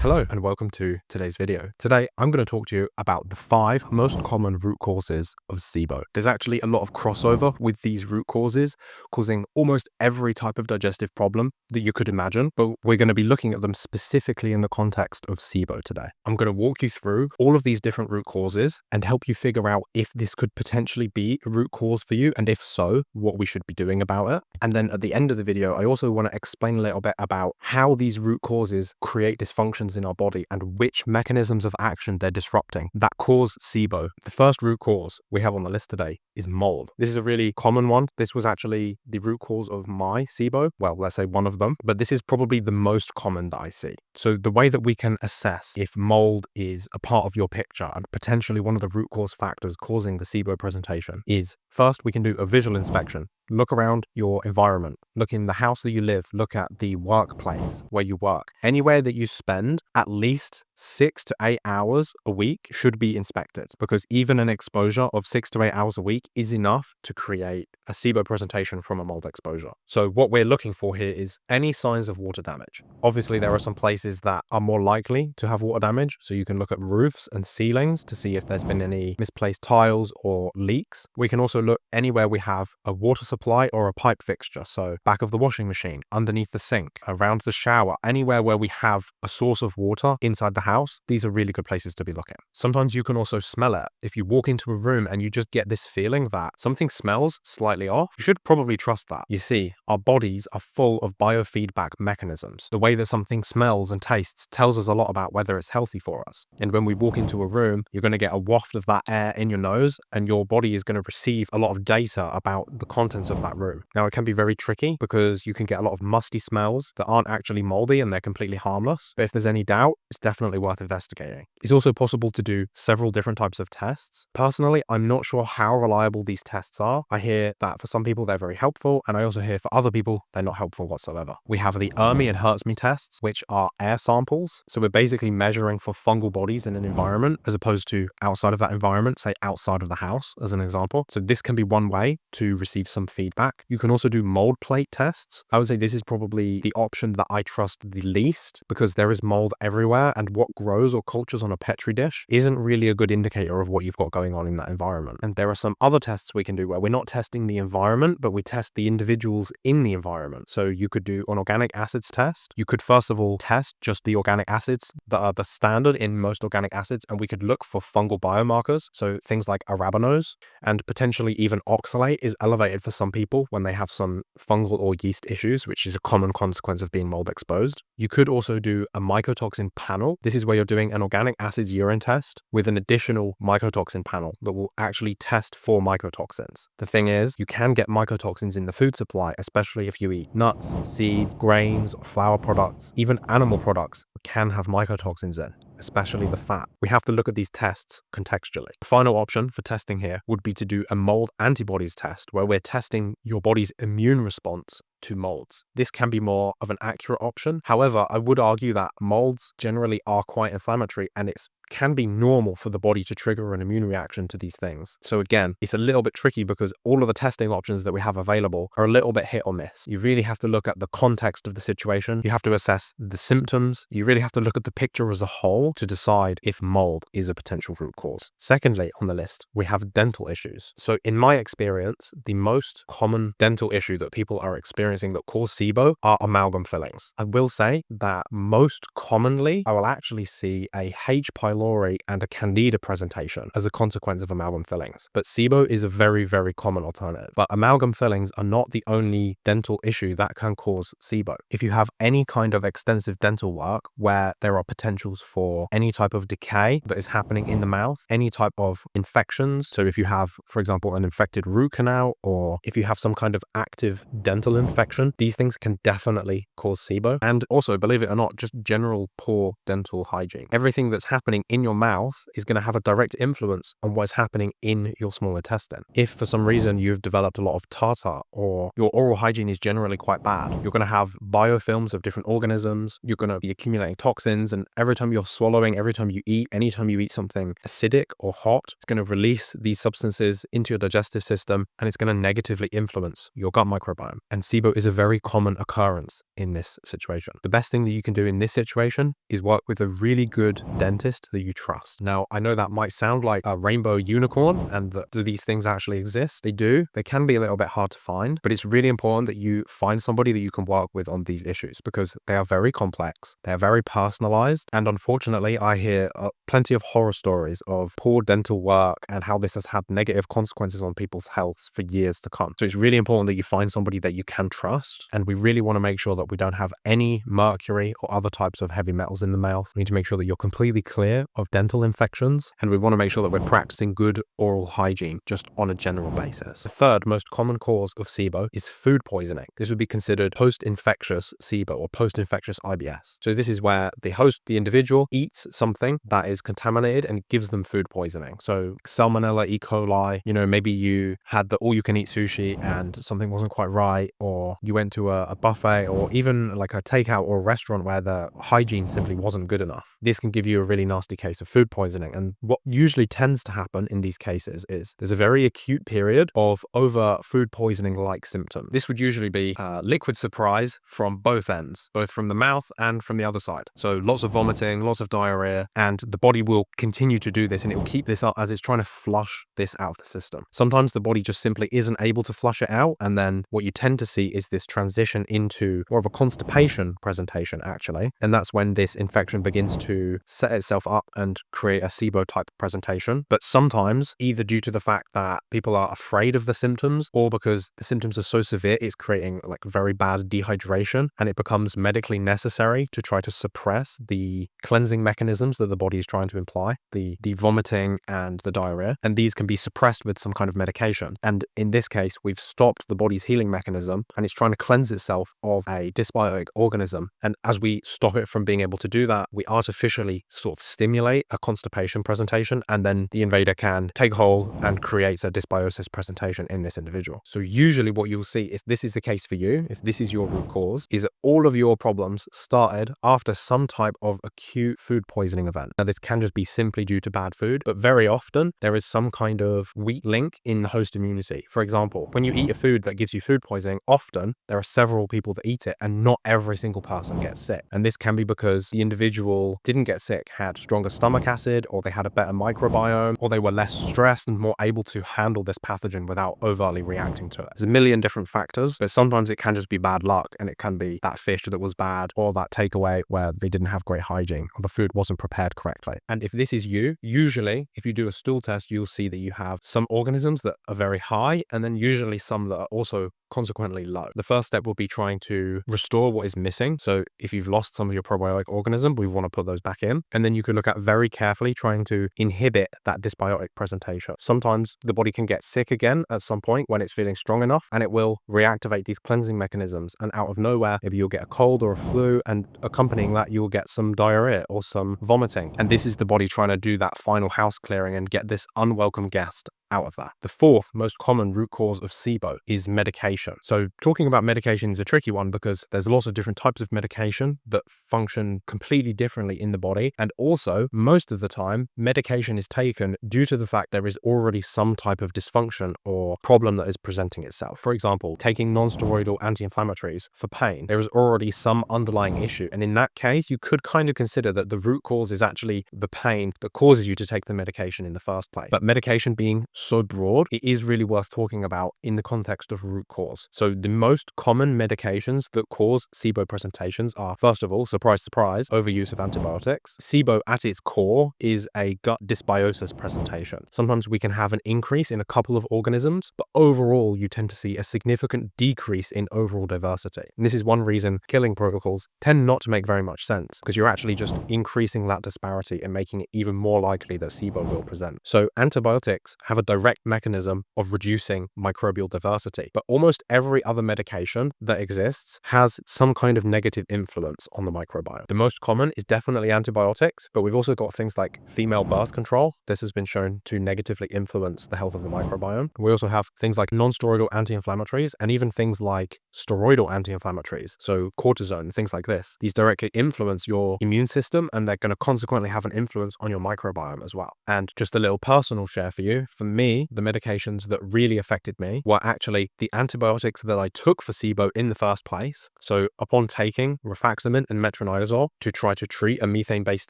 Hello and welcome to today's video. Today, I'm going to talk to you about the 5 most common root causes of SIBO. There's actually a lot of crossover with these root causes, causing almost every type of digestive problem that you could imagine, but we're going to be looking at them specifically in the context of SIBO today. I'm going to walk you through all of these different root causes and help you figure out if this could potentially be a root cause for you, and if so, what we should be doing about it. And then at the end of the video, I also want to explain a little bit about how these root causes create dysfunctions in our body and which mechanisms of action they're disrupting that cause SIBO. The first root cause we have on the list today is mold. This is a really common one. This was actually the root cause of my SIBO. Well, let's say one of them, but this is probably the most common that I see. So the way that we can assess if mold is a part of your picture and potentially one of the root cause factors causing the SIBO presentation is, first, we can do a visual inspection. Look around your environment. Look in the house that you live. Look at the workplace where you work. Anywhere that you spend at least 6 to 8 hours a week should be inspected, because even an exposure of 6 to 8 hours a week is enough to create a SIBO presentation from a mold exposure. So what we're looking for here is any signs of water damage. Obviously, there are some places that are more likely to have water damage. So you can look at roofs and ceilings to see if there's been any misplaced tiles or leaks. We can also look anywhere we have a water supply or a pipe fixture. So back of the washing machine, underneath the sink, around the shower, anywhere where we have a source of water inside the house. These are really good places to be looking. Sometimes you can also smell it. If you walk into a room and you just get this feeling that something smells slightly off, you should probably trust that. You see, our bodies are full of biofeedback mechanisms. The way that something smells and tastes tells us a lot about whether it's healthy for us. And when we walk into a room, you're going to get a waft of that air in your nose, and your body is going to receive a lot of data about the contents of that room. Now, it can be very tricky because you can get a lot of musty smells that aren't actually moldy and they're completely harmless. But if there's any doubt, it's definitely worth investigating. It's also possible to do several different types of tests. Personally, I'm not sure how reliable these tests are. I hear that for some people they're very helpful, and I also hear for other people they're not helpful whatsoever. We have the ERMI and HERTSMI tests, which are air samples. So we're basically measuring for fungal bodies in an environment as opposed to outside of that environment, say outside of the house as an example. So this can be one way to receive some feedback. You can also do mold plate tests. I would say this is probably the option that I trust the least, because there is mold everywhere, and what grows or cultures on a petri dish isn't really a good indicator of what you've got going on in that environment. And there are some other tests we can do where we're not testing the environment, but we test the individuals in the environment. So you could do an organic acids test. You could first of all test just the organic acids that are the standard in most organic acids, and we could look for fungal biomarkers. So things like arabinose, and potentially even oxalate is elevated for some people when they have some fungal or yeast issues, which is a common consequence of being mold exposed. You could also do a mycotoxin panel. This is where you're doing an organic acids urine test with an additional mycotoxin panel that will actually test for mycotoxins. The thing is, you can get mycotoxins in the food supply, especially if you eat nuts, seeds, grains, or flour products. Even animal products can have mycotoxins in, especially the fat. We have to look at these tests contextually. The final option for testing here would be to do a mold antibodies test, where we're testing your body's immune response to molds. This can be more of an accurate option. However, I would argue that molds generally are quite inflammatory, and it can be normal for the body to trigger an immune reaction to these things. So again, it's a little bit tricky because all of the testing options that we have available are a little bit hit or miss. You really have to look at the context of the situation. You have to assess the symptoms. You really have to look at the picture as a whole to decide if mold is a potential root cause. Secondly on the list, we have dental issues. So in my experience, the most common dental issue that people are experiencing that cause SIBO are amalgam fillings. I will say that most commonly, I will actually see a H. pylori and a candida presentation as a consequence of amalgam fillings. But SIBO is a very, very common alternative. But amalgam fillings are not the only dental issue that can cause SIBO. If you have any kind of extensive dental work where there are potentials for any type of decay that is happening in the mouth, any type of infections, so if you have, for example, an infected root canal, or if you have some kind of active dental infection, these things can definitely cause SIBO. And also, believe it or not, just general poor dental hygiene. Everything that's happening in your mouth is going to have a direct influence on what's happening in your small intestine. If for some reason you've developed a lot of tartar or your oral hygiene is generally quite bad, you're going to have biofilms of different organisms, you're going to be accumulating toxins, and every time you're swallowing, every time you eat, anytime you eat something acidic or hot, it's going to release these substances into your digestive system, and it's going to negatively influence your gut microbiome. And SIBO is a very common occurrence in this situation. The best thing that you can do in this situation is work with a really good dentist that you trust. Now, I know that might sound like a rainbow unicorn, and that do these things actually exist? They do. They can be a little bit hard to find, but it's really important that you find somebody that you can work with on these issues, because they are very complex, they are very personalized, and unfortunately, I hear plenty of horror stories of poor dental work and how this has had negative consequences on people's health for years to come. So it's really important that you find somebody that you can trust, and we really want to make sure that we don't have any mercury or other types of heavy metals in the mouth. We need to make sure that you're completely clear of dental infections, and we want to make sure that we're practicing good oral hygiene just on a general basis. The third most common cause of SIBO is food poisoning. This would be considered post-infectious SIBO or post-infectious IBS. So this is where the individual eats something that is contaminated and gives them food poisoning. So Salmonella, E. coli, maybe you had the all-you-can-eat sushi and something wasn't quite right, or you went to a buffet, or even like a takeout or a restaurant where the hygiene simply wasn't good enough. This can give you a really nasty case of food poisoning. And what usually tends to happen in these cases is there's a very acute period of over food poisoning like symptom. This would usually be liquid surprise from both ends, both from the mouth and from the other side. So lots of vomiting, lots of diarrhea, and the body will continue to do this, and it will keep this up as it's trying to flush this out of the system. Sometimes the body just simply isn't able to flush it out, and then what you tend to see is this transition into more of a constipation presentation, actually. And that's when this infection begins to set itself up and create a SIBO type presentation. But sometimes, either due to the fact that people are afraid of the symptoms, or because the symptoms are so severe, it's creating like very bad dehydration, and it becomes medically necessary to try to suppress the cleansing mechanisms that the body is trying to imply, the vomiting and the diarrhea, and these can be suppressed with some kind of medication. And in this case, we've stopped the body's healing mechanism, and it's trying to cleanse itself of a dysbiotic organism. And as we stop it from being able to do that, we artificially sort of stimulate a constipation presentation, and then the invader can take hold and creates a dysbiosis presentation in this individual. So usually what you'll see, if this is the case for you, if this is your root cause, is that all of your problems started after some type of acute food poisoning event. Now, this can just be simply due to bad food, but very often there is some kind of weak link in the host immunity. For example, when you eat a food that gives you food poisoning, often there are several people that eat it, and not every single person gets sick. And this can be because the individual didn't get sick, had stronger stomach acid, or they had a better microbiome, or they were less stressed and more able to handle this pathogen without overtly reacting to it. There's a million different factors, but sometimes it can just be bad luck, and it can be that fish that was bad, or that takeaway where they didn't have great hygiene, or the food wasn't prepared correctly. And if this is you, usually if you do a stool test, you'll see that you have some organisms that are very high, and then usually some that are also consequently low. The first step will be trying to restore what is missing. So if you've lost some of your probiotic organism, we want to put those back in. And then you could look at very carefully trying to inhibit that dysbiotic presentation. Sometimes the body can get sick again at some point when it's feeling strong enough, and it will reactivate these cleansing mechanisms. And out of nowhere, maybe you'll get a cold or a flu, and accompanying that, you'll get some diarrhea or some vomiting. And this is the body trying to do that final house clearing and get this unwelcome guest out of that. The fourth most common root cause of SIBO is medication. So talking about medication is a tricky one, because there's lots of different types of medication that function completely differently in the body. And also, most of the time, medication is taken due to the fact there is already some type of dysfunction or problem that is presenting itself. For example, taking non-steroidal anti-inflammatories for pain, there is already some underlying issue. And in that case, you could kind of consider that the root cause is actually the pain that causes you to take the medication in the first place. But medication being so broad, it is really worth talking about in the context of root cause. So the most common medications that cause SIBO presentations are, first of all, surprise, surprise, overuse of antibiotics. SIBO at its core is a gut dysbiosis presentation. Sometimes we can have an increase in a couple of organisms, but overall you tend to see a significant decrease in overall diversity. And this is one reason killing protocols tend not to make very much sense, because you're actually just increasing that disparity and making it even more likely that SIBO will present. So antibiotics have a direct mechanism of reducing microbial diversity. But almost every other medication that exists has some kind of negative influence on the microbiome. The most common is definitely antibiotics, but we've also got things like female birth control. This has been shown to negatively influence the health of the microbiome. We also have things like non-steroidal anti-inflammatories and even things like steroidal anti-inflammatories, so cortisone, things like this. These directly influence your immune system, and they're going to consequently have an influence on your microbiome as well. And just a little personal share for you, for me, the medications that really affected me were actually the antibiotics that I took for SIBO in the first place. So upon taking rifaximin and metronidazole to try to treat a methane-based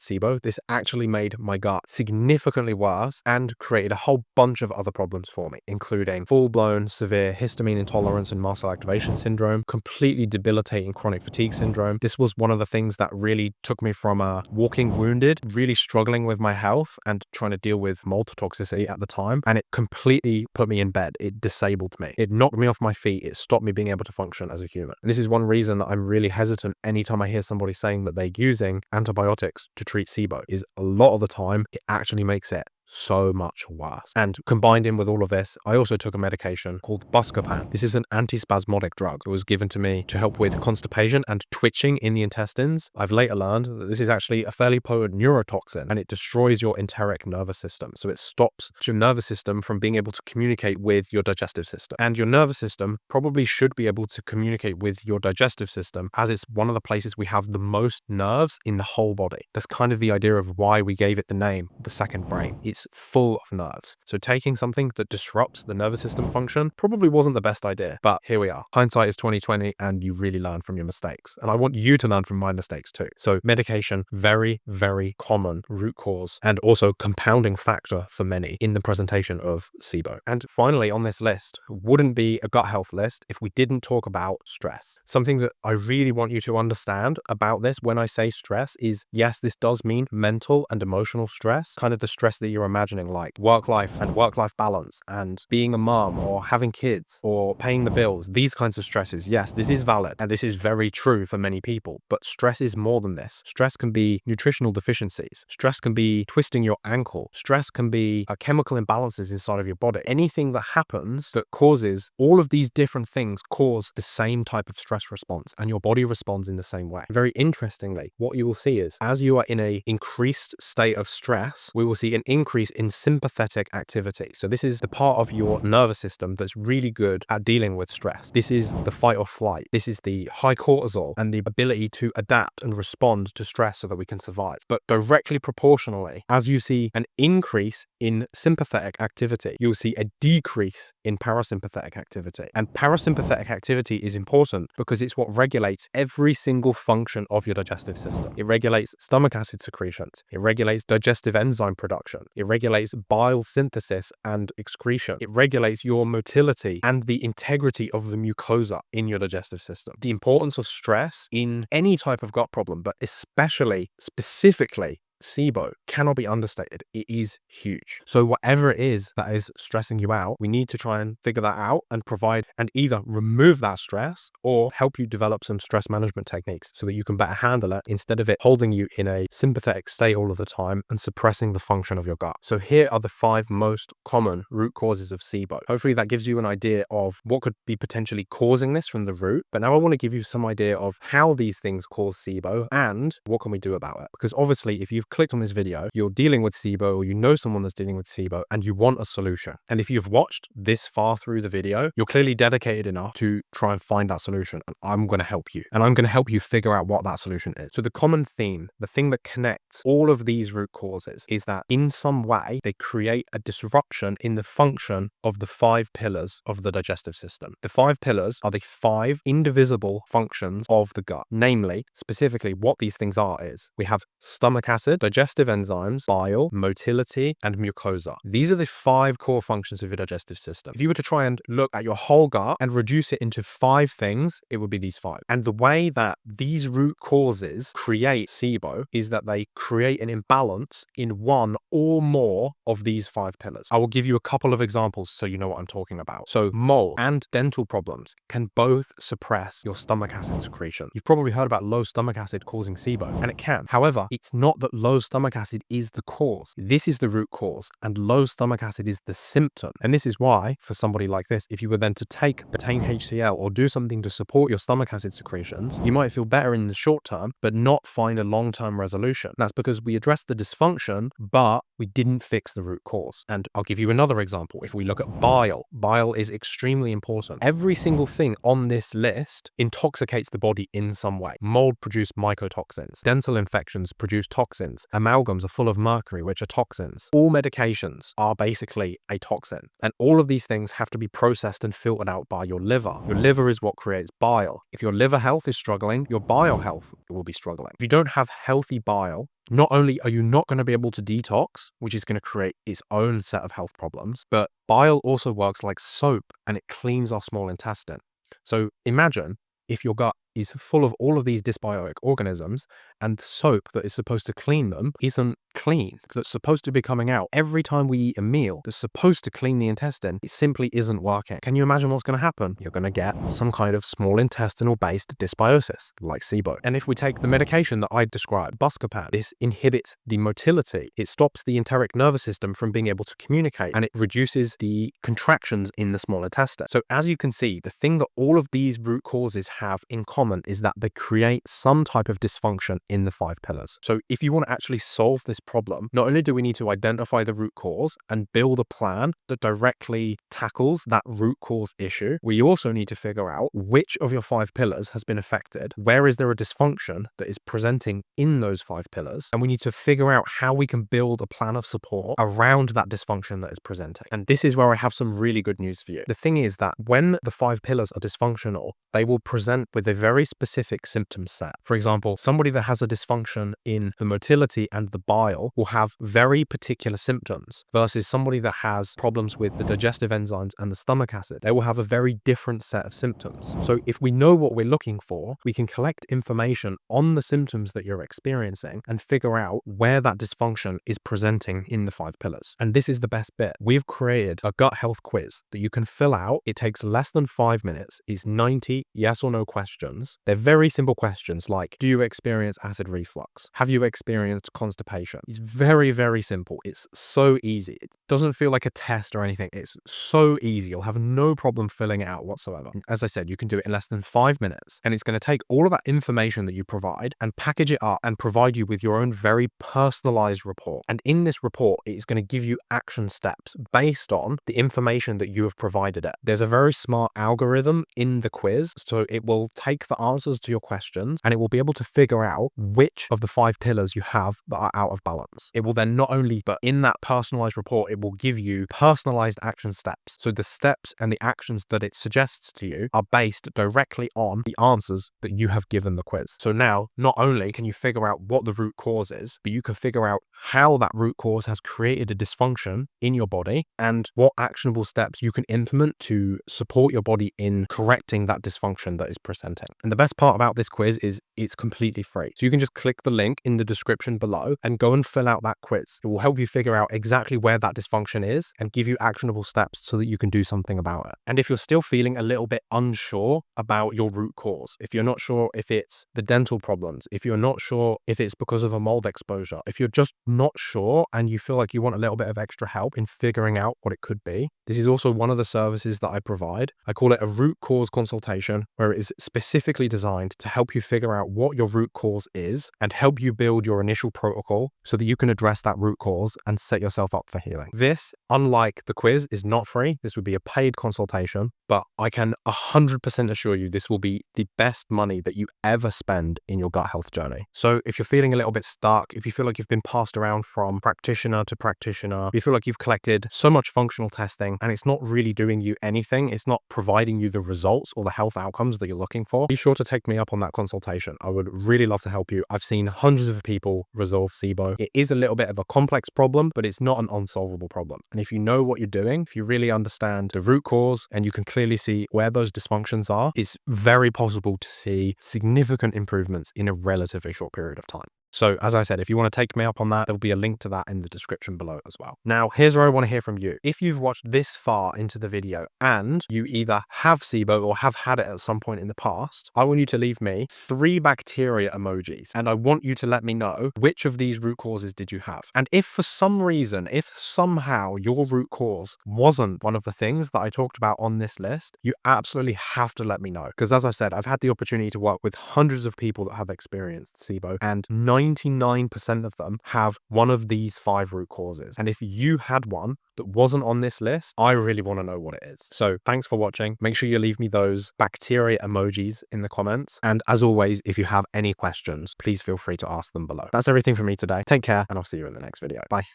SIBO, this actually made my gut significantly worse and created a whole bunch of other problems for me, including full-blown severe histamine intolerance and mast cell activation syndrome, completely debilitating chronic fatigue syndrome. This was one of the things that really took me from walking wounded, really struggling with my health and trying to deal with mold toxicity at the time, and it completely put me in bed. It disabled me. It knocked me off my feet. It stopped me being able to function as a human. And this is one reason that I'm really hesitant anytime I hear somebody saying that they're using antibiotics to treat SIBO, is a lot of the time it actually makes it so much worse. And combined in with all of this, I also took a medication called Buscopan. This is an antispasmodic drug. It was given to me to help with constipation and twitching in the intestines. I've later learned that this is actually a fairly potent neurotoxin, and it destroys your enteric nervous system. So it stops your nervous system from being able to communicate with your digestive system. And your nervous system probably should be able to communicate with your digestive system, as it's one of the places we have the most nerves in the whole body. That's kind of the idea of why we gave it the name, the second brain. It's full of nerves. So taking something that disrupts the nervous system function probably wasn't the best idea, but here we are. Hindsight is 2020, and you really learn from your mistakes. And I want you to learn from my mistakes too. So medication, very, very common root cause and also compounding factor for many in the presentation of SIBO. And finally on this list, wouldn't be a gut health list if we didn't talk about stress. Something that I really want you to understand about this when I say stress is, yes, this does mean mental and emotional stress, kind of the stress that you're imagining, like work life and work-life balance and being a mom or having kids or paying the bills. These kinds of stresses, yes, this is valid and this is very true for many people, but stress is more than this. Stress can be nutritional deficiencies. Stress can be twisting your ankle. Stress can be chemical imbalances inside of your body. Anything that happens that causes all of these different things cause the same type of stress response, and your body responds in the same way. Very interestingly, what you will see is as you are in a increased state of stress, we will see an increase in sympathetic activity. So this is the part of your nervous system that's really good at dealing with stress. This is the fight or flight. This is the high cortisol and the ability to adapt and respond to stress so that we can survive. But directly proportionally, as you see an increase in sympathetic activity, you'll see a decrease in parasympathetic activity. And parasympathetic activity is important because it's what regulates every single function of your digestive system. It regulates stomach acid secretions. It regulates digestive enzyme production. It regulates bile synthesis and excretion. It regulates your motility and the integrity of the mucosa in your digestive system. The importance of stress in any type of gut problem, but especially, specifically, SIBO cannot be understated. It is huge. So whatever it is that is stressing you out, we need to try and figure that out and provide and either remove that stress or help you develop some stress management techniques so that you can better handle it instead of it holding you in a sympathetic state all of the time and suppressing the function of your gut. So here are the 5 most common root causes of SIBO. Hopefully that gives you an idea of what could be potentially causing this from the root. But now I want to give you some idea of how these things cause SIBO and what can we do about it. Because obviously if you've clicked on this video, you're dealing with SIBO or you know someone that's dealing with SIBO and you want a solution. And if you've watched this far through the video, you're clearly dedicated enough to try and find that solution. And I'm going to help you. And I'm going to help you figure out what that solution is. So the common theme, the thing that connects all of these root causes is that in some way they create a disruption in the function of the 5 pillars of the digestive system. The 5 pillars are the 5 indivisible functions of the gut. Namely, specifically what these things are is we have stomach acid, digestive enzymes, bile, motility, and mucosa. These are the 5 core functions of your digestive system. If you were to try and look at your whole gut and reduce it into 5 things, it would be these 5. And the way that these root causes create SIBO is that they create an imbalance in one or more of these 5 pillars. I will give you a couple of examples so you know what I'm talking about. So mold and dental problems can both suppress your stomach acid secretion. You've probably heard about low stomach acid causing SIBO, and it can. However, it's not that low low stomach acid is the cause. This is the root cause, and low stomach acid is the symptom. And this is why, for somebody like this, if you were then to take betaine HCl or do something to support your stomach acid secretions, you might feel better in the short term, but not find a long-term resolution. That's because we addressed the dysfunction, but we didn't fix the root cause. And I'll give you another example. If we look at bile, bile is extremely important. Every single thing on this list intoxicates the body in some way. Mold produce mycotoxins. Dental infections produce toxins. Amalgams are full of mercury, which are toxins. All medications are basically a toxin. And all of these things have to be processed and filtered out by your liver. Your liver is what creates bile. If your liver health is struggling, your bile health will be struggling. If you don't have healthy bile, not only are you not going to be able to detox, which is going to create its own set of health problems, but bile also works like soap and it cleans our small intestine. So imagine if your gut is full of all of these dysbiotic organisms and the soap that is supposed to clean them isn't clean, that's supposed to be coming out every time we eat a meal, that's supposed to clean the intestine, it simply isn't working. Can you imagine what's going to happen? You're going to get some kind of small intestinal based dysbiosis like SIBO. And if we take the medication that I described, Buscopan, this inhibits the motility. It stops the enteric nervous system from being able to communicate, and it reduces the contractions in the small intestine. So as you can see, the thing that all of these root causes have in common is that they create some type of dysfunction in the 5 pillars. So if you want to actually solve this problem, not only do we need to identify the root cause and build a plan that directly tackles that root cause issue, we also need to figure out which of your 5 pillars has been affected, where is there a dysfunction that is presenting in those 5 pillars, and we need to figure out how we can build a plan of support around that dysfunction that is presenting. And this is where I have some really good news for you. The thing is that when the 5 pillars are dysfunctional, they will present with a very specific symptom set. For example, somebody that has a dysfunction in the motility and the bile will have very particular symptoms versus somebody that has problems with the digestive enzymes and the stomach acid. They will have a very different set of symptoms. So if we know what we're looking for, we can collect information on the symptoms that you're experiencing and figure out where that dysfunction is presenting in the 5 pillars. And this is the best bit. We've created a gut health quiz that you can fill out. It takes less than 5 minutes. It's 90 yes or no questions. They're very simple questions like, do you experience acid reflux? Have you experienced constipation? It's very, very simple. It's so easy. It doesn't feel like a test or anything. It's so easy. You'll have no problem filling it out whatsoever. As I said, you can do it in less than 5 minutes, and it's going to take all of that information that you provide and package it up and provide you with your own very personalized report. And in this report, it is going to give you action steps based on the information that you have provided it. There's a very smart algorithm in the quiz, so it will take the answers to your questions and it will be able to figure out which of the 5 pillars you have that are out of balance. It will then not only, but in that personalized report, it will give you personalized action steps. So the steps and the actions that it suggests to you are based directly on the answers that you have given the quiz. So now, not only can you figure out what the root cause is, but you can figure out how that root cause has created a dysfunction in your body and what actionable steps you can implement to support your body in correcting that dysfunction that is presenting. And the best part about this quiz is it's completely free. So you can just click the link in the description below and go and fill out that quiz. It will help you figure out exactly where that dysfunction is and give you actionable steps so that you can do something about it. And if you're still feeling a little bit unsure about your root cause, if you're not sure if it's the dental problems, if you're not sure if it's because of a mold exposure, if you're just not sure and you feel like you want a little bit of extra help in figuring out what it could be, this is also one of the services that I provide. I call it a root cause consultation, where it is specifically designed to help you figure out what your root cause is and help you build your initial protocol so that you can address that root cause and set yourself up for healing. This, unlike the quiz, is not free. This would be a paid consultation, but I can 100% assure you this will be the best money that you ever spend in your gut health journey. So if you're feeling a little bit stuck, if you feel like you've been passed around from practitioner to practitioner, if you feel like you've collected so much functional testing and it's not really doing you anything, it's not providing you the results or the health outcomes that you're looking for, be sure to take me up on that consultation. I would really love to help you. I've seen hundreds of people resolve SIBO. It is a little bit of a complex problem, but it's not an unsolvable problem. And if you know what you're doing, if you really understand the root cause and you can clearly see where those dysfunctions are, it's very possible to see significant improvements in a relatively short period of time. So as I said, if you want to take me up on that, there'll be a link to that in the description below as well. Now, here's where I want to hear from you. If you've watched this far into the video and you either have SIBO or have had it at some point in the past, I want you to leave me 3 bacteria emojis, and I want you to let me know which of these root causes did you have. And if for some reason, if somehow your root cause wasn't one of the things that I talked about on this list, you absolutely have to let me know. Because as I said, I've had the opportunity to work with hundreds of people that have experienced SIBO, and 99% of them have one of these 5 root causes. And if you had one that wasn't on this list, I really want to know what it is. So thanks for watching. Make sure you leave me those bacteria emojis in the comments. And as always, if you have any questions, please feel free to ask them below. That's everything from me today. Take care, and I'll see you in the next video. Bye.